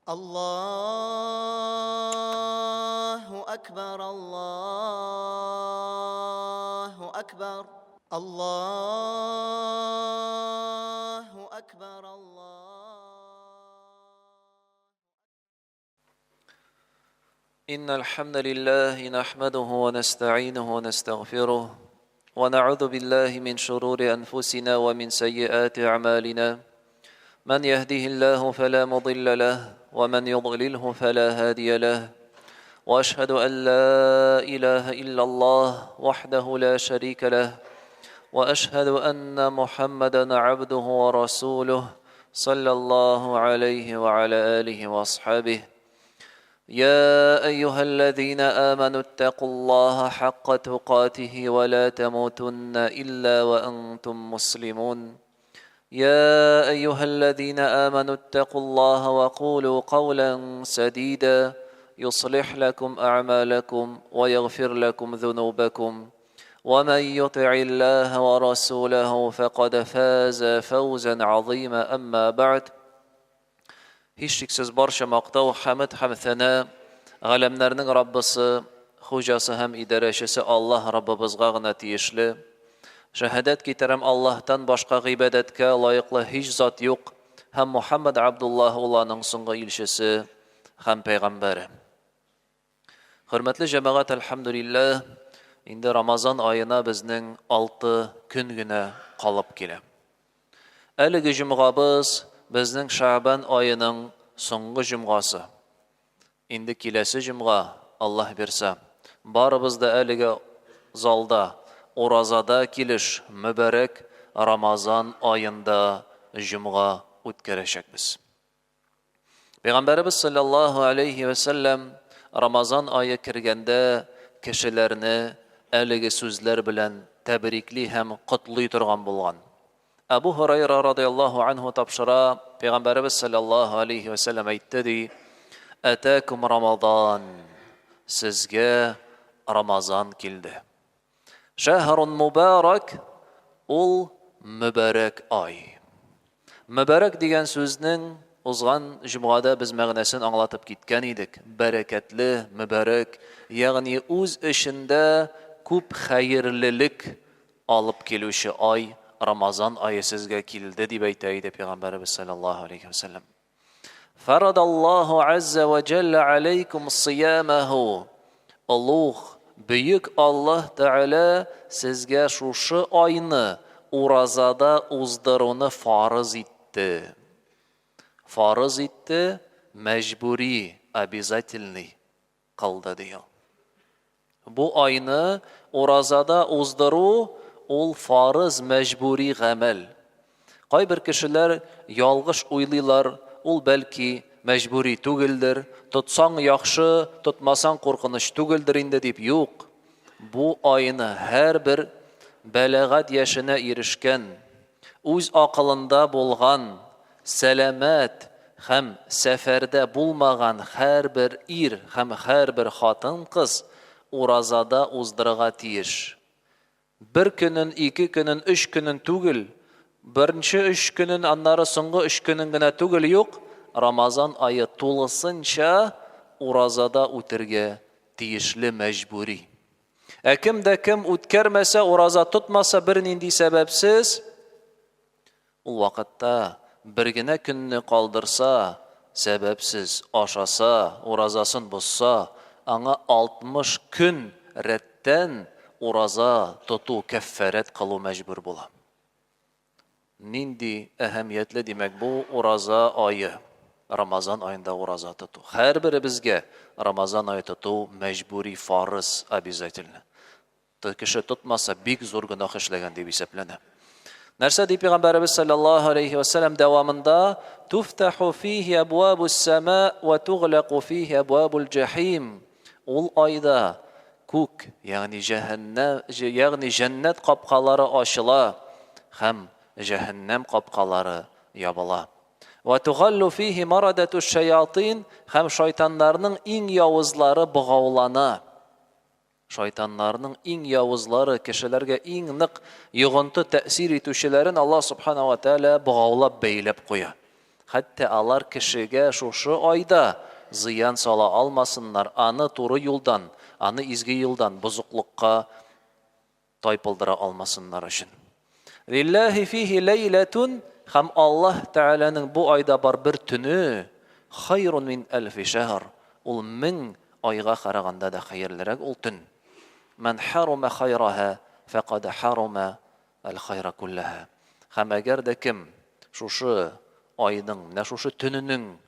الله أكبر الله أكبر الله أكبر إن الحمد لله نحمده ونستعينه ونستغفره ونعوذ بالله من شرور أنفسنا ومن سيئات أعمالنا من يهده الله فلا مضل له ومن يضلله فلا هادي له وأشهد أن لا إله إلا الله وحده لا شريك له وأشهد أن محمدا عبده ورسوله صلى الله عليه وعلى آله وأصحابه يا أيها الذين آمنوا اتقوا الله حق تقاته ولا تموتن إلا وأنتم مسلمون يا أيها الذين آمنوا اتقوا الله وقولوا قولا سديدا يصلح لكم أعمالكم ويغفر لكم ذنوبكم ومن يطع الله ورسوله فقد فاز فوزا عظيما أما بعد Hiçşiksiz barşa maqtav, hamd, hamthana, alamlarning Rabbisi, xo'jasi ham idarachisi Allah Rabbimizga g'ina tiyishli. Shahadat ketaram Allohdan boshqa ibodatga loyiqli hech zot yo'q. Ham Muhammad Abdulloh ularning so'nggi elchisi, ham payg'ambari. Hurmatli jamoat, alhamdulillah, endi Ramazon oyina bizning 6 kungina qolib keladi. Haligi jumg'amiz bizning Sha'ban oyining so'nggi jumg'asi. Endi kelasi jumg'a Alloh bersa, baribizda haligi zalda Urazada kelish muborak Ramazon oyinda jumg'a o'tkazishakmiz. Payg'ambarimiz sallallohu alayhi va sallam Ramazon oyi kirganda kishilarni haligi so'zlar bilan tabrikli ham qutli turgan bo'lgan. Abu Hurayra radhiyallohu anhu topshira, Payg'ambarimiz sallallohu alayhi va sallam aytdi: "Atakum Ramazon." Sizga Ramazon keldi. Shahrun mubarak, ul mubarak oy. Mubarak degan so'zning o'zgan jumg'ada biz ma'nosini anglatib ketgan edik. Barakatli, mubarak, ya'ni o'z ishinda ko'p xayrlilik olib keluvchi oy. Ramazon oyi sizga keldi deb aytaydi Payg'ambarimiz sallallohu alayhi va sallam. Faradallohu azza va jalla alaykum siyamahu. Alloh buyuk Alloh taolo sizga shu oyni urazada uzdiruni farz etdi. Farz etdi, majburiy, обязательный qildi deyil. Bu oyni urazada uzdiru ol farz majburiy amal. Qay bir kishilar yolg'ish o'ylaylar, ol balki majburiy tugildir, tutsang yaxshi, tutmasang qo'rqinish tugildir endi deb yo'q. Bu oyni har bir balag'at yashina erishgan, o'z aqlinda bo'lgan, salomat ham safarda bo'lmagan har bir ham har bir xotin qiz urazada uzdirga tiyish. Bir günün, 2 günün, 3 günün tugil, birinchi 3 günün, anları so'nggi 3 günün gina tugil yo'q. Ramazon oyi to'lisincha urazada o'tirga tiyishli majburiy. Kimda kim o'tkarmasa, uraza tutmasa bir nindi sababsiz, u vaqtda birgina kunni qoldirsa, sababsiz oshasa, urazasin buzsa, anga 60 kun rattan uraza tutu kaffarat qilu majbur bo'lar. Nindi ahamiyatli demak bu uraza oyi. Ramazon oyida uraza tutu. Har biri bizga Ramazon oyi tutu majburiy farz обязательно. Kishi tutmasa bek zo'r gunoh ishlagan deb hisoblanadi. Narsa deb Payg'ambarimiz sallallohu alayhi va sallam davomida tuftahu fihi abwabus sama va tughlaqu fihi abwabul jahim. Ul oyda ko'k, ya'ni jannat qopqalari ochila, ham jahannam qopqalari yopila. Va tughallu fihi maradatu shayatin, ham shaytonlarning eng yovuzlari bug'ovlana. Shaytonlarning eng yovuzlari, kishilarga eng niq yig'inti ta'sir etuvchilarini Alloh subhanahu va taolo bug'ovlab beylab qo'yadi. Хәтта алар кешегә шушы айда зыян сала алмасыннар, аны туры юлдан, аны изге юлдан бузыклыкка тайпылдыра алмасыннар өчен. Лиллаһи фиһи лейлатун, һәм Аллаһ Тәгаләнең бу айда бар бер төне хайрун мин алфи шаһр. Ул 1000 айга караганда да хәерлерәк ул төн. Ман харума хайраха фақад харума ал-хайра куллаха. Һәм әгәр дә кем шушы айның, менә шушы төненең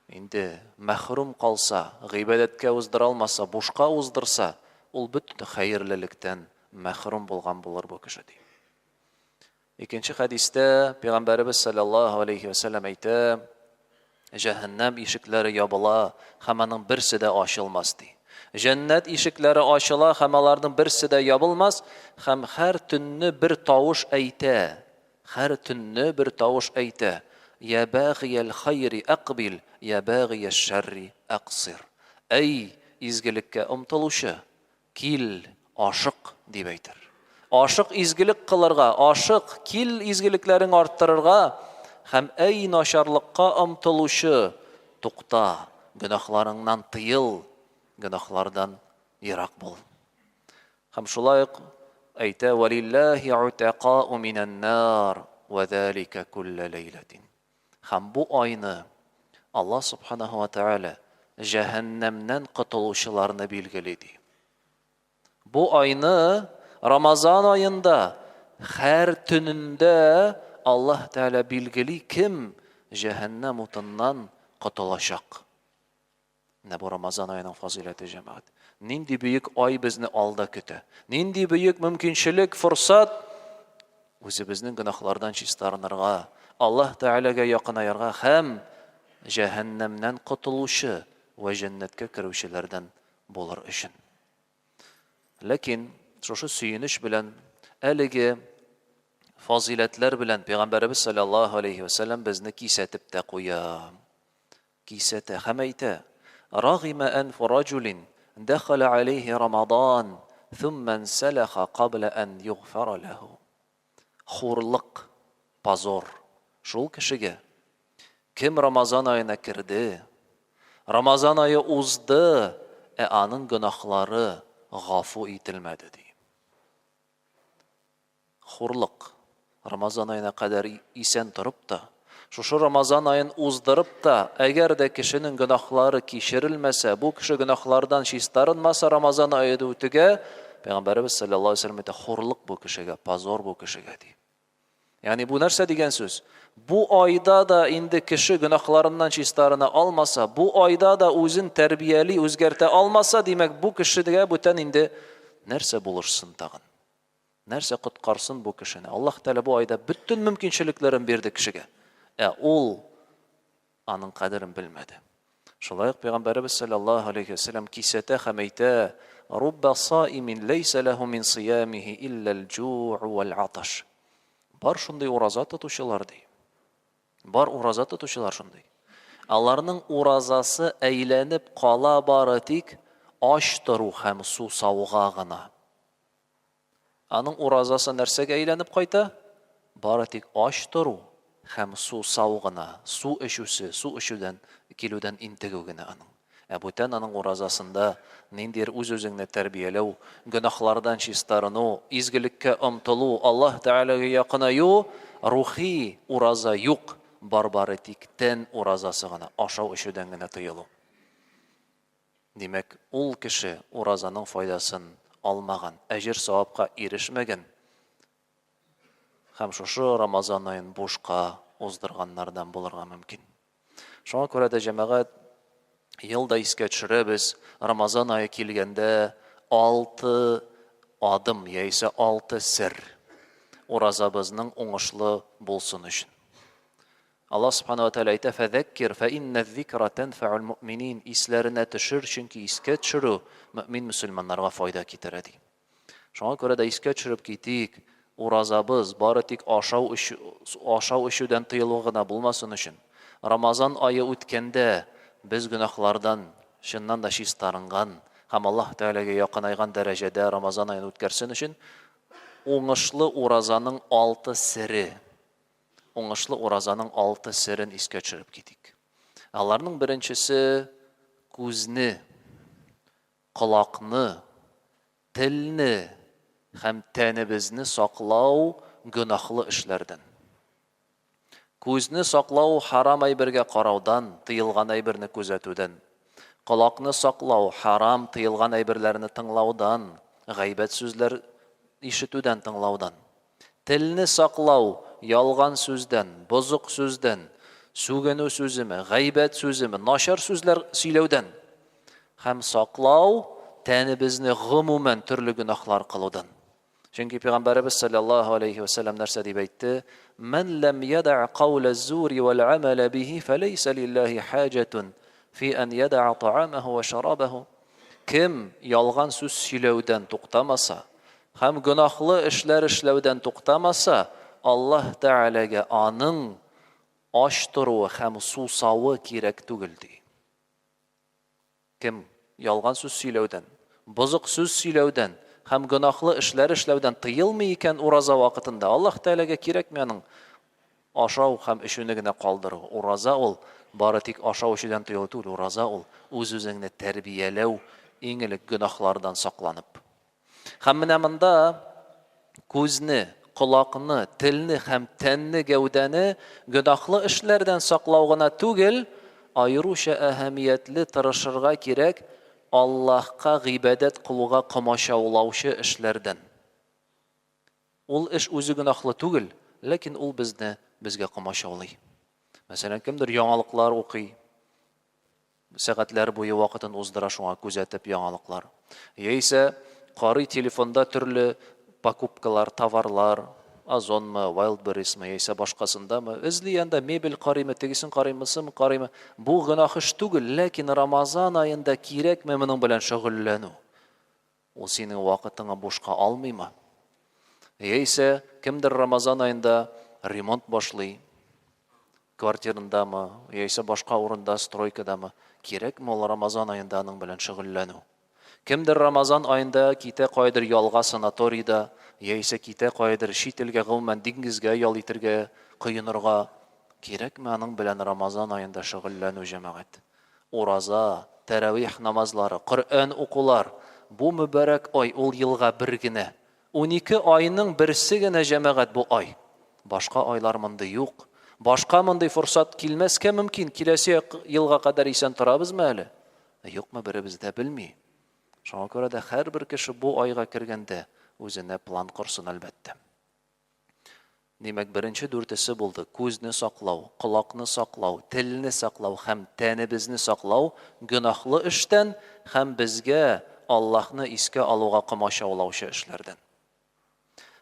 инде мәхрум калса, гыйбадәткә уздыра алмаса, бушка уздырса, ул бөтен хәерлелектән мәхрум булган булыр бу кеше ди. Икенче хадистә Пәйгамбәрбез саллаллаһу алейхи ва саллям әйтә: "Җәһәннәм ишекләре ябыла, һәм аның берсе дә ачылмас" ди. Җәннәт ишекләре ачыла, һәм аларның берсе дә ябылмас, һәм һәр төнне бер тавыш әйтә. Һәр төнне бер тавыш әйтә: "Я багиял хайри aqbil, я багияш шарри aqsir." Эй, изгелеккә омтылучы, кил, ашык дип әйтер. Ашык изгелек кылырга, ашык, кил изгелекләрен арттырырга, һәм эй начарлыкка омтылучы, тукта, гөнаһларыңнан тыел, гөнаһлардан ерак бул. Һәм шулай ук әйтә: "Валиллаһи утақау минан нар, ва залика кулла лейлатин." Һәм бу айны Аллаһ субханаһу ва тааля җәһәннәмнән котылучыларны билгели ди. Бу айны Рамазан айында һәр төнендә Аллаһ Тәгалә билгели кем җәһәннәм утыннан котылачак. Менә бу Рамазан аеның фазилаты җәмәгать. Нинди бөек ай безне алда көтә. Нинди бөек мөмкинчелек, форсат үзебезнең гөнаһлардан чистарынырга, Аллаһ Тәгаләгә якынаярга һәм җәһәннәмнән котылучы ва җәннәткә керүчеләрдән булыр өчен. Ләкин шушы сөенеш белән, әлеге фазилатлар белән Пәйгамбәрбез саллаллаһу алейхи ва саллям безне кисәтеп тә куя. Кисәтә һәм әйтә: "Рагима анфу раҗулин дахала алейхи Рамадан, thumma инсалаха qabla an yughfara lahu." Хурлык, позор шул кешегә. Кем Рамазан аена кирде, Рамазан ае узды, аның гөнаһлары гафу ителмәде ди. Хурлык. Рамазан аена кадәр исән торып та, шушы Рамазан аен уздырып та, әгәр дә кешенең гөнаһлары кичерелмәсә, бу кеше гөнаһлардан чистарынмаса Рамазан ае үтүгә, Пәйгамбәрбез саллаллаһу алейхи ва саллям хурлык бу кешегә, позор бу кешегә ди. Ягъни бу нәрсә дигән сүз? Бу айда да инде кеше гөнаһларыннан чистарына алмаса, бу айда да үзен тәрбияли, үзгәртә алмаса, димәк бу кешегә бүтән инде нәрсә булышсын тагын? Нәрсә коткарсын бу кешене? Аллаһ Тәгалә бу айда бүтән мөмкинчелекләрен бирде кешегә. Ул аның кадерен белмәде. Шулай ук Пәйгамбәрбез саллаллаһу алейхи ва саллям кисәтә һәм әйтә: "Рубба саимин лейса лаху мин сиямихи илля ал-җу'у вал-аташ." Бар шундый ураза тотучылар ди. Бар ураза тотучылар шундый. Аларның уразасы әйләнеп кала бары тик ач тору һәм су сауга гына. Аның уразасы нәрсәгә әйләнеп кайта? Бары тик ач тору һәм су саугына, су эчүдән килүдән интегү генә аның. Бүтән аның уразасында ниндидер үз-үзеңне тәрбияләү, гөнаһлардан чистарыну, изгелеккә омтылу, Аллаһ Тәгаләгә якынаю, рухи ураза юк, бары тик тән уразасы гына, ашау эчүдән генә тыелу. Димәк, ул кеше уразаның файдасын алмаган, әҗер-савапка ирешмәгән. Һәм шушы Рамазан аен бушка уздырганнардан булырга мөмкин. Шуңа күрә дә җәмәгать елда искә төшерәбез, Рамазан ае килгәндә 6 адым, яисә 6 сер уразабызның уңышлы булсын өчен. Аллаһ Субханаһу ва Тәгалә әйтә: "Фәзәккир фә инна зикра танфа'ул муъминин." Исләренә төшер, чөнки искә төшерү мөмин мөселманнарга файда китерә ди. Шуңа күрә дә искә төшереп китик, уразабыз бары тик ашау эчүдән тыелу гына булмасын өчен. Рамазан ае үткәндә без гөнаһлардан чыннан да чистарынган һәм Аллаһ Тәгаләгә якынайган дәрәҗәдә Рамазан аен үткәрсен өчен уңышлы уразаның 6 сире, уңышлы уразаның 6 сирен искә төшереп китик. Аларның беренчесе күзне, колакны, телне һәм тәнебезне саклау гөнаһлы эшләрдән. Күзне саклау харам әйбергә караудан, тыелган әйберне күзәтүдән. Колакны саклау харам тыелган әйберләрне тыңлаудан, гайбәт сүзләр ишетүдән тыңлаудан. Телне саклау ялган сүздән, бозык сүздән, сүгенү сүземе, гайбәт сүземе, начар сүзләр сөйләүдән. Һәм саклау тәнебезне гомумән төрле гөнаһлар кылудан. Чөнки Пәйгамбәрбез саллаллаһу алейхи ва саллям нәрсә дип әйтте? Ман лам яд'a қаула зури вал амала биһи фалейса лиллаһи хаҗатун фи ан яд'a та'амаһу ва шарабаһу. Кем ялган сүз сөйләүдән туктамаса, һәм гөнаһлы эшләр эшләүдән туктамаса, Аллаһ Тәгаләгә аның аш торуы һәм сусауы кирәк түгел ди. Кем ялган сүз сөйләүдән, бозык сүз сөйләүдән һәм гөнаһлы эшләр эшләүдән тыелмый икән ураза вакытында, Аллаһ Тәгаләгә кирәкме аның ашау һәм эшүне генә калдыру. Ураза ул бары тик ашау эшүдән тыелу түгел, ураза ул үз-үзеңне тәрбияләү, иң элек гөнаһлардан сакланып. Һәм менә монда күзне, колакны, телне һәм тәнне, гәүдәне гөнаһлы эшләрдән саклау гына түгел, айруша әһәмиятле тырышырга кирәк Аллаһка гыйбадәт кылуга комачаулаучы эшләрдән. Ул эш үзе гөнаһлы түгел, ләкин ул безгә комачаулый. Мәсәлән, кемдер яңалыклар укый, сәгатьләр буе вакытын уздыра шуңа күзәтеп яңалыклар. Яисә карый телефонда төрле покупкалар, товарлар, Озонмы, Wildberriesмы, яисә башкасындамы, эзлигәндә мебель карыймы, тегесен карыймы, карыймы. Бу гөнаһ эш түгел, ләкин Рамазан аенда кирәкме моның белән шөгыльләнү? Ул синең вакытыңны бушка алмыймы? Яисә кемдер Рамазан аенда ремонт башлый, квартирындамы, яисә башка урында, стройкадамы, кирәкме ул Рамазан аенда аның белән шөгыльләнү? Кемдер Рамазан аенда китә кайдыр ялга санаторийда, яисә китә кайдыр чит илгә гомумән диңгезгә ял итәргә, кыйынырга, кирәкме аның белән Рамазан аенда шөгыльләнү җәмәгать? Ураза, тәравих намазлары, Коръән укулар, бу мөбарәк ай ул елга бер генә. 12 айның берсе генә җәмәгать бу ай. Башка айлар монда юк. Башка мондай форсат килмәскә мөмкин. Киләсе елга кадәр исән торабызмы әле? Юкмы, беребез дә белми. Шуңа күрә дә һәрбер кеше бу айга кергәндә үзенә план корсын әлбәттә. Димәк, беренче дүртесе булды: күзне саклау, колакны саклау, телне саклау һәм тәнебезне саклау гөнаһлы эштән һәм безгә Аллаһны искә алуга комачаулаучы эшләрдән.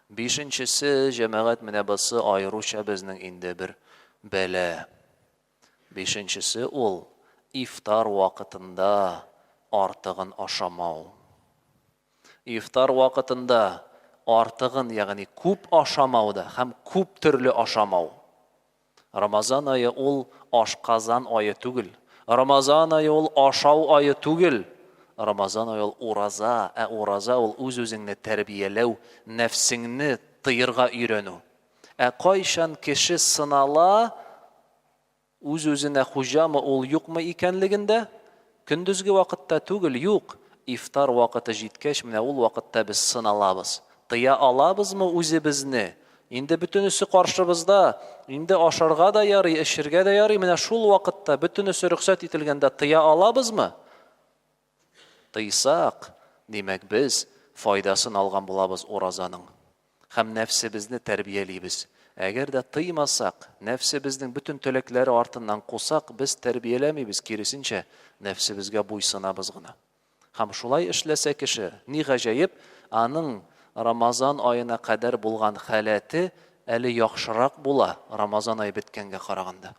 Бишенчесе җәмәгать менә бусы айруша безнең инде бер бәла. Бишенчесе ул ифтар вакытында артыгын ашамау. Ифтар вакытында артыгын, ягъни күп ашамауда һәм күп төрле ашамау. Рамазан айы ул ашказан айы түгел. Рамазан айы ул ашау айы түгел. Рамазан айы ул ураза, ураза ул үз-үзеңне тәрбияләү, нәфсеңне тыйырга өйрәнү. Кайчан кеше сынала, үз-үзенә хуҗамы ул юкмы икәнлегендә? Көндезге вакытта түгел, юк. Ифтар вакыты җиткәч, менә ул вакытта без сыналабыз. Тыя алабызмы үзебезне? Инде бөтенесе каршыбызда, инде ашарга да ярый, эшергә дә ярый. Менә шул вакытта бөтенесе рөхсәт ителгәндә тыя алабызмы? Тыйсак, димәк, без файдасын алган булабыз уразаның. Һәм нәфсебезне тәрбиялибез. Әгәр дә тыймасак, нәфсебезнең бүтән төлекләре артыннан кусак, без тәрбияләмибез, киресенчә, нәфсебезгә буйсынабыз гына. Һәм шулай эшләсә кеше, ни гаҗәеп, аның Рамазан айына кадәр булган халәте әле яхшырак була Рамазан ае биткәнгә караганда.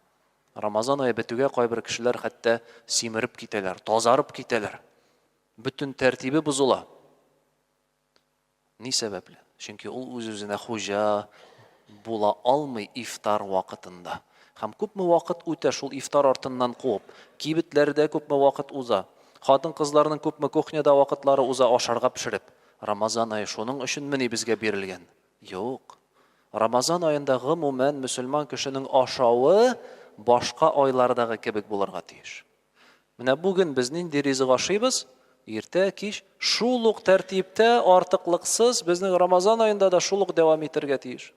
Рамазан ае бетүгә кайбер кешеләр хәтта симереп китәләр, тазарып китәләр. Бүтән тәртибе бузыла. Ни сәбәпле? Чөнки ул үз-үзенә хуҗа була алмый ифтар вакытында. Һәм күпме вакыт үтә шул ифтар артыннан куып, кибетләрдә күпме вакыт уза, хатын-кызларның күпме кухняда вакытлары уза ашарга пешереп. Рамазан ае шуның өчен мени безгә бирелгән? Юк. Рамазан аенда гомумән мөселман кешенең ашавы башка айлардагы кебек булырга тиеш. Менә бүген без нинди ризык ашыйбыз? Иртә, кич, шул ук тәртиптә артыклыксыз безнең Рамазан аенда да шул ук дәвам итәргә тиеш.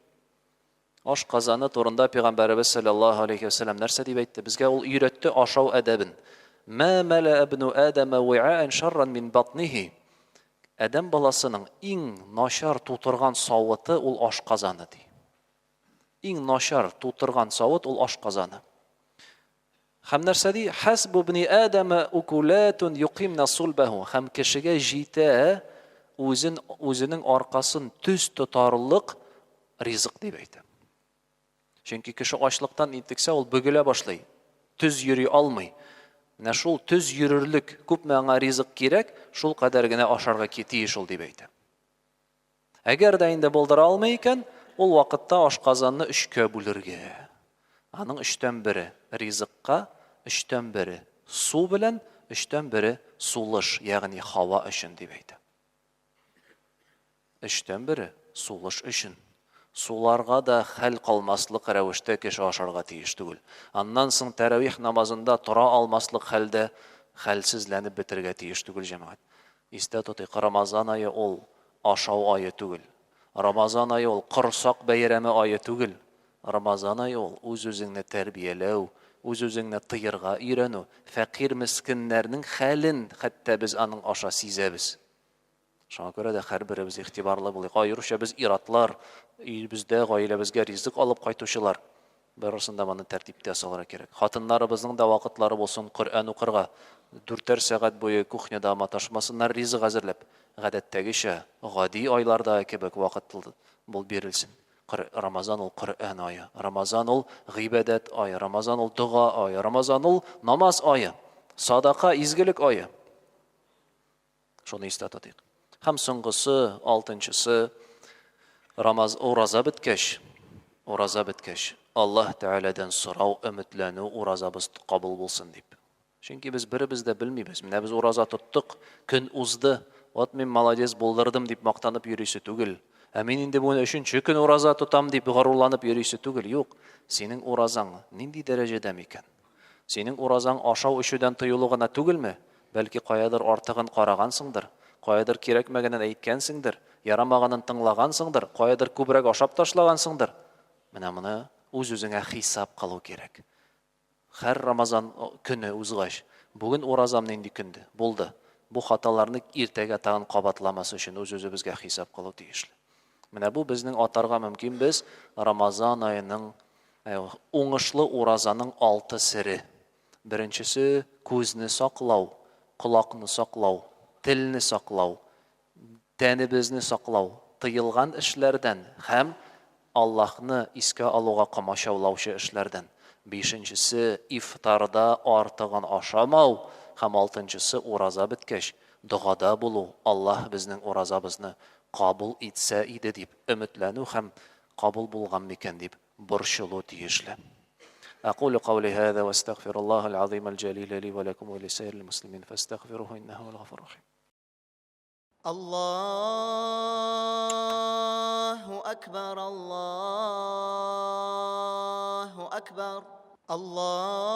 Аш казаны турында Пәйгамбәрбез саллаллаһу алейхи ва саллям нәрсә дип әйтте? Безгә ул өйрәтте ашау әдәбен. Ма мала ibnu Adama wi'a'an sharran min batnihi. Адәм баласының иң начар тутырган савыты ул аш казаны ди. Иң начар тутырган савыт ул аш казаны. Һәм нәрсә ди? Хасбу ibni Adama ukulatun yuqimna sulbahu. Һәм кешегә җитә үзенең аркасын төз тотарлык ризык дип әйтә. Чөнки кеше ачлыктан интексә ул бөгелә башлый. Төз йөри алмый. Менә шул төз йөрерлек күп мәңа ризык кирәк, шул кадәр генә ашарга тиеш ул дип әйтә. Әгәр дә инде булдыра алмый икән, ул вакытта ашказанны 3-кә бүлергә. Аның 3-тән 1 ризыкка, 3-тән 1 су белән, 3-тән 1 сулыш, ягъни һава өчен дип әйтә. 3-тән 1 сулыш өчен. Суларга да хәл калмаслык рәвештә кеше ашарга тиеш түгел. Аннан соң тәравих намазында тора алмаслык хәлдә хәлсезләнеп бетергә тиеш түгел җәмәгать. Истә тотыйк, Рамазан ае ул ашау ае түгел. Рамазан ае ул корсак бәйрәме ае түгел. Рамазан ае ул үз-үзеңне тәрбияләү, үз-үзеңне тыйырга өйрәнү, фәкыйрь мискиннәрнең хәлен хәтта без аның аша сизәбез. Шуңа күрә дә һәрберебез игътибарлы булыйк. Аеруча без иратлар, өебездә гаиләбезгә ризык алып кайтучылар, барысында моны тәртиптә салырга кирәк. Хатыннарыбызның да вакытлары булсын Коръән укырга, 4 сәгать буе кухняда маташмасыннар ризык әзерләп, гадәттәгечә, гади айларда кебек вакыт бул бирелсен. Рамазан ул Коръән ае, Рамазан ул гыйбадат ае, Рамазан ул дуга ае, Рамазан ул намаз ае, садака, изгелек ае. Шуны истә тотыйк. Һәм соңгысы, 6-нчысы, ураза беткәч, Аллаһ Тәгаләдән сорау, өметләнү, уразабыз кабул булсын дип. Чөнки без беребез дә белмибез. Менә без ураза тоттык, көн узды, вот мин молодец булдырдым дип мактанып йөрисе түгел. Ә мин инде бүген 3-нче көн ураза тотам дип горурланып йөрисе түгел. Юк, синең уразаң нинди дәрәҗәдә микән? Синең уразаң ашау ишүдән тыюлу гына түгелме? Бәлки каядыр артыгын карагансыңдыр, каядыр кирәкмәгәнен әйткәнсеңдер, ярамаганын тыңлагансыңдыр, каядыр күбрәк ашап ташлагансыңдыр. Менә моны үз-үзеңә хисап кылу кирәк. Һәр Рамазан көне узгач, бүген уразам нинди көндә булды. Бу хаталарны иртәгә тагын кабатламас өчен үз-үзебезгә хисап кылу тиешле. Менә бу безнең атарга мөмкин без Рамазан аеның уңышлы уразаның 6 сире. Беренчесе күзне саклау, колакны саклау, телне саклау, тәнебезне саклау, тыелган эшләрдән һәм Аллаһны искә алуга камашаулаучы эшләрдән. 5-нчесе ифтарда артыгын ашамау һәм 6-нчысы ураза беткәч дугада булу. Аллаһ безнең уразабызны кабул итсә иде дип өметләнү һәм кабул булган микән дип борчылу тиешле. أقول قولي هذا واستغفر الله العظيم الجليل لي ولكم ولسائر المسلمين فاستغفروه إنه هو الغفور الرحيم. الله أكبر الله أكبر الله